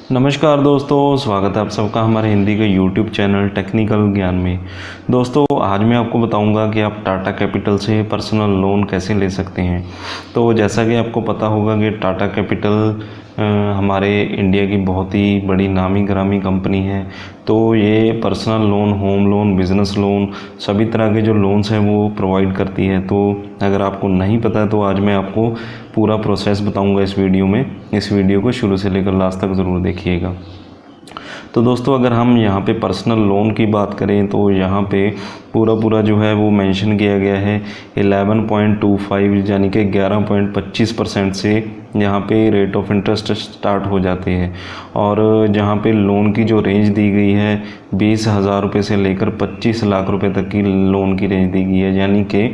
नमस्कार दोस्तों, स्वागत है आप सबका हमारे हिंदी के YouTube चैनल टेक्निकल ज्ञान में। दोस्तों, आज मैं आपको बताऊंगा कि आप टाटा कैपिटल से पर्सनल लोन कैसे ले सकते हैं। तो जैसा कि आपको पता होगा कि टाटा कैपिटल हमारे इंडिया की बहुत ही बड़ी नामी गिरामी कंपनी है। तो ये personal loan, home loan, business loan, सभी तरह के जो लोन्स हैं वो प्रोवाइड करती है। तो अगर आपको नहीं पता है तो आज मैं आपको पूरा प्रोसेस बताऊंगा इस वीडियो में। इस वीडियो को शुरू से लेकर लास्ट तक ज़रूर देखिएगा। तो दोस्तों, अगर हम यहाँ पे पर्सनल लोन की बात करें तो यहाँ पे पूरा जो है वो मेंशन किया गया है 11.25 यानी कि 11.25% से यहाँ पे रेट ऑफ इंटरेस्ट स्टार्ट हो जाते हैं। और जहाँ पे लोन की जो रेंज दी गई है 20,000 रुपये से लेकर 25 लाख रुपए तक की लोन की रेंज दी गई है। यानी कि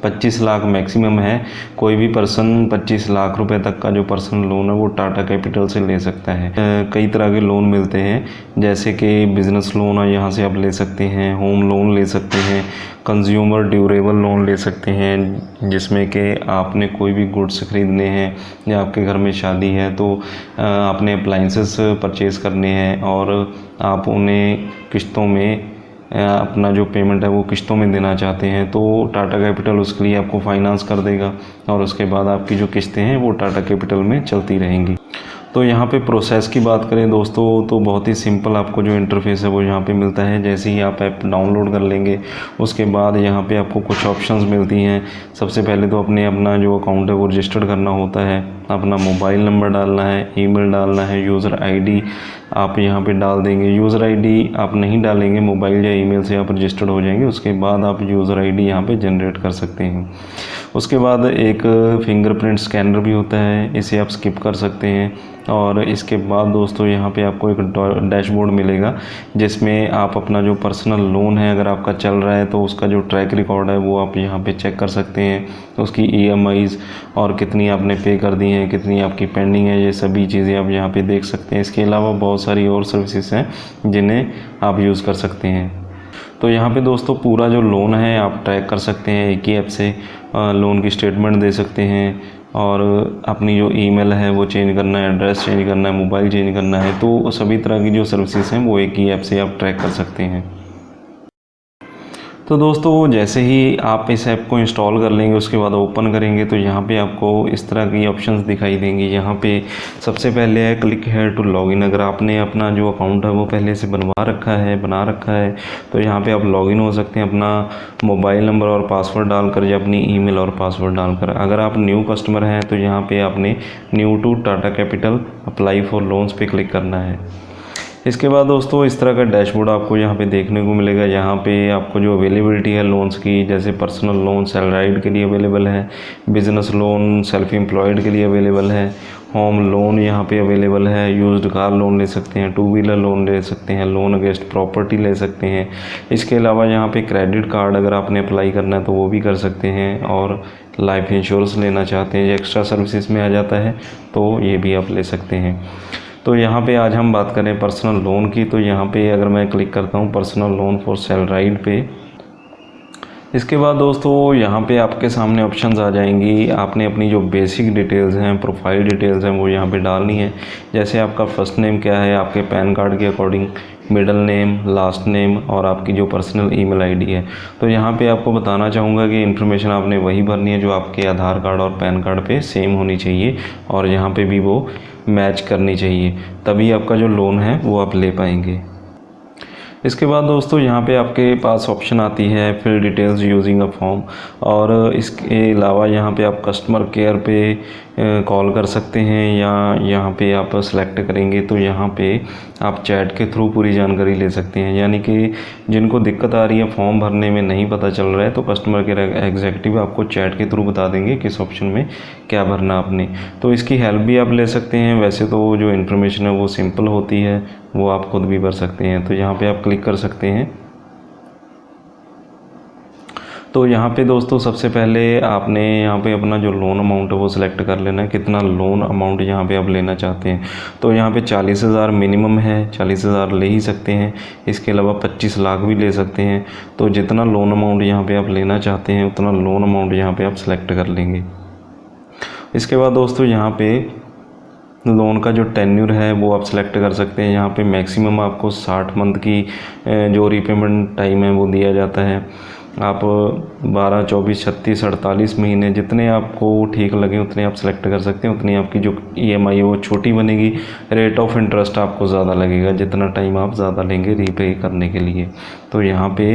25 लाख मैक्सिमम है। कोई भी पर्सन 25 लाख रुपए तक का जो पर्सनल लोन है वो टाटा कैपिटल से ले सकता है। कई तरह के लोन मिलते हैं, जैसे कि बिज़नेस लोन है, यहाँ से आप ले सकते हैं। होम लोन ले सकते हैं, कंज्यूमर ड्यूरेबल लोन ले सकते हैं, जिसमें कि आपने कोई भी गुड्स खरीदने हैं या आपके घर में शादी है तो आपने अप्लाइंसेस परचेज़ करने हैं और आप उन्हें किस्तों में अपना जो पेमेंट है वो किस्तों में देना चाहते हैं, तो टाटा कैपिटल उसके लिए आपको फाइनेंस कर देगा और उसके बाद आपकी जो किस्तें हैं वो टाटा कैपिटल में चलती रहेंगी। तो यहाँ पे प्रोसेस की बात करें दोस्तों तो बहुत ही सिंपल आपको जो इंटरफेस है वो यहाँ पे मिलता है। जैसे ही आप ऐप डाउनलोड कर लेंगे उसके बाद यहाँ पे आपको कुछ ऑप्शंस मिलती हैं। सबसे पहले तो अपना जो अकाउंट है वो रजिस्टर्ड करना होता है। अपना मोबाइल नंबर डालना है, ईमेल डालना है, यूज़र आईडी आप यहाँ पे डाल देंगे। यूज़र आईडी आप नहीं डालेंगे, मोबाइल या ईमेल से आप रजिस्टर्ड हो जाएंगे। उसके बाद आप यूज़र आईडी यहाँ पे जनरेट कर सकते हैं। उसके बाद एक फिंगरप्रिंट स्कैनर भी होता है, इसे आप स्किप कर सकते हैं। और इसके बाद दोस्तों यहाँ पे आपको एक डैशबोर्ड मिलेगा जिसमें आप अपना जो पर्सनल लोन है अगर आपका चल रहा है तो उसका जो ट्रैक रिकॉर्ड है वो आप यहाँ पे चेक कर सकते हैं। उसकी ईएमआईज़ और कितनी आपने पे कर दी हैं, कितनी आपकी पेंडिंग है, ये सभी चीज़ें आप यहाँ पे देख सकते हैं। इसके अलावा बहुत सारी और सर्विसेज हैं जिन्हें आप यूज़ कर सकते हैं। तो यहाँ पे दोस्तों पूरा जो लोन है आप ट्रैक कर सकते हैं। एक ही ऐप से लोन की स्टेटमेंट दे सकते हैं और अपनी जो ईमेल है वो चेंज करना है, एड्रेस चेंज करना है, मोबाइल चेंज करना है, तो सभी तरह की जो सर्विसेज हैं वो एक ही ऐप से आप ट्रैक कर सकते हैं। तो दोस्तों, जैसे ही आप इस ऐप को इंस्टॉल कर लेंगे उसके बाद ओपन करेंगे तो यहाँ पे आपको इस तरह की ऑप्शंस दिखाई देंगी। यहाँ पे सबसे पहले है क्लिक हेयर टू लॉगिन। अगर आपने अपना जो अकाउंट है वो पहले से बना रखा है तो यहाँ पे आप लॉगिन हो सकते हैं अपना मोबाइल नंबर और पासवर्ड डालकर या अपनी ईमेल और पासवर्ड डालकर। अगर आप न्यू कस्टमर हैं तो यहाँ पर आपने new to Tata Capital apply for loans पे क्लिक करना है। इसके बाद दोस्तों इस तरह का डैशबोर्ड आपको यहाँ पे देखने को मिलेगा। यहाँ पे आपको जो अवेलेबिलिटी है लोन्स की, जैसे पर्सनल लोन सैलराइड के लिए अवेलेबल है, बिज़नेस लोन सेल्फ एम्प्लॉयड के लिए अवेलेबल है, होम लोन यहाँ पे अवेलेबल है, यूज्ड कार लोन ले सकते हैं, 2 व्हीलर लोन ले सकते हैं, लोन अगेंस्ट प्रॉपर्टी ले सकते हैं। इसके अलावा यहाँ पे क्रेडिट कार्ड अगर आपने अप्लाई करना है तो वो भी कर सकते हैं, और लाइफ इंश्योरेंस लेना चाहते हैं, ये एक्स्ट्रा सर्विसेज में आ जाता है तो ये भी आप ले सकते हैं। तो यहाँ पे आज हम बात करें पर्सनल लोन की। तो यहाँ पे अगर मैं क्लिक करता हूँ पर्सनल लोन फॉर सैलराइड पे, इसके बाद दोस्तों यहाँ पे आपके सामने ऑप्शंस आ जाएंगी। आपने अपनी जो बेसिक डिटेल्स हैं, प्रोफाइल डिटेल्स हैं वो यहाँ पे डालनी है। जैसे आपका फर्स्ट नेम क्या है आपके पैन कार्ड के according, middle name, last name और आपकी जो पर्सनल ईमेल आईडी है। तो यहाँ पे आपको बताना चाहूँगा कि इन्फॉर्मेशन आपने वही भरनी है जो आपके आधार कार्ड और पैन कार्ड पे सेम होनी चाहिए और यहाँ पे भी वो मैच करनी चाहिए, तभी आपका जो लोन है वो आप ले पाएंगे। इसके बाद दोस्तों यहाँ पे आपके पास ऑप्शन आती है fill details using a form, और इसके अलावा यहाँ पे आप कस्टमर केयर पे कॉल कर सकते हैं या यहाँ पे आप सेलेक्ट करेंगे तो यहाँ पे आप चैट के थ्रू पूरी जानकारी ले सकते हैं। यानी कि जिनको दिक्कत आ रही है फॉर्म भरने में, नहीं पता चल रहा है, तो कस्टमर केयर एग्जीक्यूटिव आपको चैट के थ्रू बता देंगे किस ऑप्शन में क्या भरना आपने, तो इसकी हेल्प भी आप ले सकते हैं। वैसे तो जो इन्फॉर्मेशन है वो सिंपल होती है, वो आप खुद भी भर सकते हैं। तो यहाँ पे आप क्लिक कर सकते हैं। तो यहाँ पे दोस्तों सबसे पहले आपने यहाँ पे अपना जो लोन अमाउंट है वो सिलेक्ट कर लेना है, कितना लोन अमाउंट यहाँ पे आप लेना चाहते हैं। तो यहाँ पे 40,000 मिनिमम है, 40,000 ले ही सकते हैं। इसके अलावा 25 लाख भी ले सकते हैं। तो जितना लोन अमाउंट यहाँ पे आप लेना चाहते हैं उतना लोन अमाउंट यहाँ पे आप सिलेक्ट कर लेंगे। इसके बाद दोस्तों यहाँ पे लोन का जो टेन्यूर है वो आप सेलेक्ट कर सकते हैं। यहाँ पे मैक्सिमम आपको 60 मंथ की जो रीपेमेंट टाइम है वो दिया जाता है। आप 12, 24, 36, 48 महीने जितने आपको ठीक लगे उतने आप सेलेक्ट कर सकते हैं। उतनी आपकी जो ईएमआई है वो छोटी बनेगी, रेट ऑफ इंटरेस्ट आपको ज़्यादा लगेगा जितना टाइम आप ज़्यादा लेंगे रीपे करने के लिए। तो यहाँ पे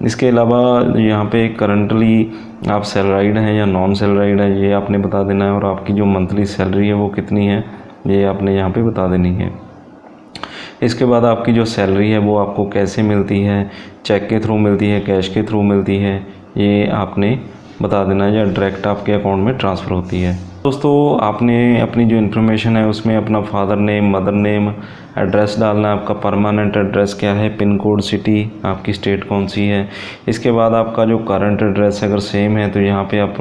इसके अलावा यहाँ पे करंटली आप सैलराइड हैं या नॉन सैलराइड है ये आपने बता देना है, और आपकी जो मंथली सैलरी है वो कितनी है ये आपने यहाँ पे बता देनी है। इसके बाद आपकी जो सैलरी है वो आपको कैसे मिलती है, चेक के थ्रू मिलती है, कैश के थ्रू मिलती है, ये आपने बता देना है, या डायरेक्ट आपके अकाउंट में ट्रांसफ़र होती है। दोस्तों आपने अपनी जो इन्फॉर्मेशन है उसमें अपना father name, mother name, address डालना है, आपका परमानेंट एड्रेस क्या है, पिन कोड, सिटी, आपकी स्टेट कौन सी है। इसके बाद आपका जो करंट एड्रेस अगर सेम है तो यहाँ पे आप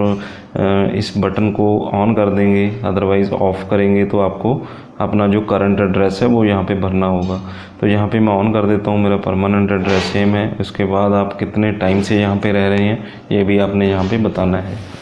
इस बटन को ऑन कर देंगे, अदरवाइज़ ऑफ़ करेंगे तो आपको अपना जो करंट एड्रेस है वो यहाँ पे भरना होगा। तो यहाँ पे मैं ऑन कर देता हूँ, मेरा परमानेंट एड्रेस सेम है। उसके बाद आप कितने टाइम से यहाँ पे रह रहे हैं ये भी आपने यहाँ पे बताना है।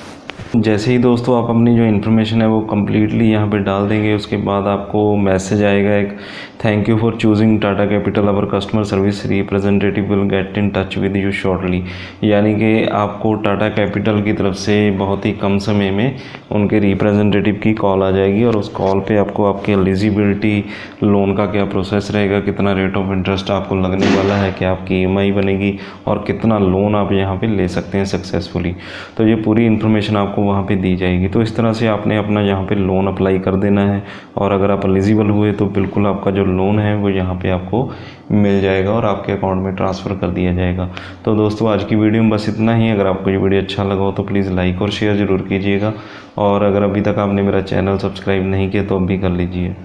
जैसे ही दोस्तों आप अपनी जो इन्फॉर्मेशन है वो कम्प्लीटली यहाँ पे डाल देंगे, उसके बाद आपको मैसेज आएगा एक, thank you for choosing Tata capital, our customer service representative will get in touch with you shortly. यानी कि आपको टाटा कैपिटल की तरफ से बहुत ही कम समय में उनके रिप्रेजेंटेटिव की कॉल आ जाएगी, और उस कॉल पे आपको आपकी एलिजिबिलिटी, लोन का क्या प्रोसेस रहेगा, कितना रेट ऑफ इंटरेस्ट आपको लगने वाला है, क्या आपकी ईएमआई बनेगी, और कितना लोन आप यहाँ पे ले सकते हैं सक्सेसफुली, तो ये पूरी इन्फॉर्मेशन आपको वहाँ पे दी जाएगी। तो इस तरह से आपने अपना यहाँ पे लोन अप्लाई कर देना है, और अगर आप एलिजिबल हुए तो बिल्कुल आपका जो लोन है वो यहाँ पे आपको मिल जाएगा और आपके अकाउंट में ट्रांसफ़र कर दिया जाएगा। तो दोस्तों आज की वीडियो में बस इतना ही। अगर आपको ये वीडियो अच्छा लगा हो तो प्लीज़ लाइक और शेयर ज़रूर कीजिएगा, और अगर अभी तक आपने मेरा चैनल सब्सक्राइब नहीं किया तो अभी कर लीजिए।